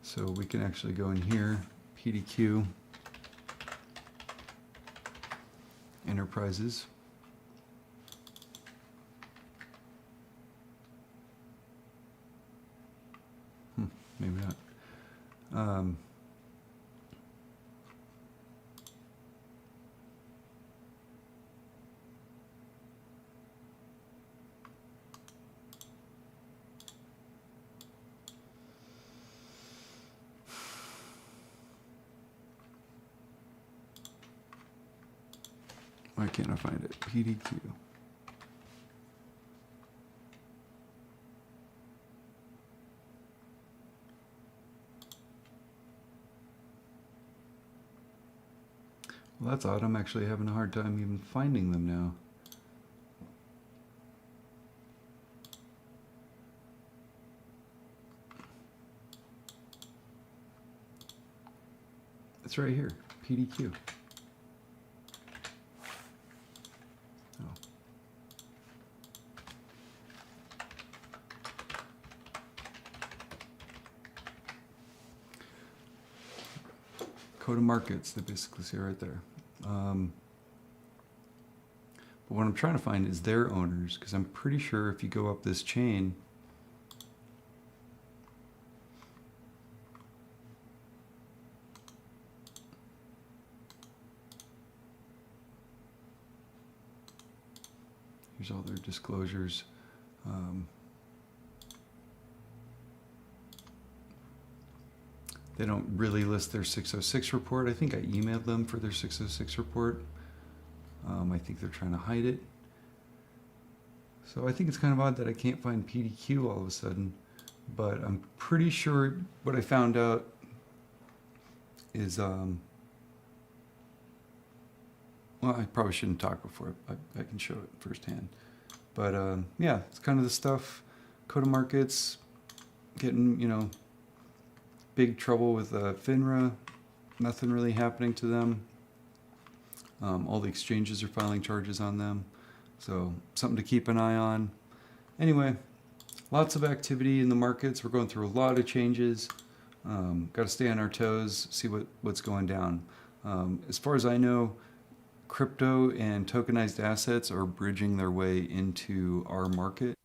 So we can actually go in here, PDQ, Enterprises. Maybe not. Why can't I find it? PDQ. Well, that's odd. I'm actually having a hard time even finding them now. It's right here, PDQ. Oh. Code of markets, they basically say right there. But what I'm trying to find is their owners, because I'm pretty sure if you go up this chain, here's all their disclosures. They don't really list their 606 report. I think I emailed them for their 606 report. I think they're trying to hide it. So I think it's kind of odd that I can't find PDQ all of a sudden. But I'm pretty sure what I found out is, well, I probably shouldn't talk before I can show it firsthand. But yeah, it's kind of the stuff. Code of markets, getting, you know, big trouble with Finra, nothing really happening to them. All the exchanges are filing charges on them, so something to keep an eye on. Anyway, lots of activity in the markets. We're going through a lot of changes. Got to stay on our toes, see what's going down. As far as I know, crypto and tokenized assets are bridging their way into our market.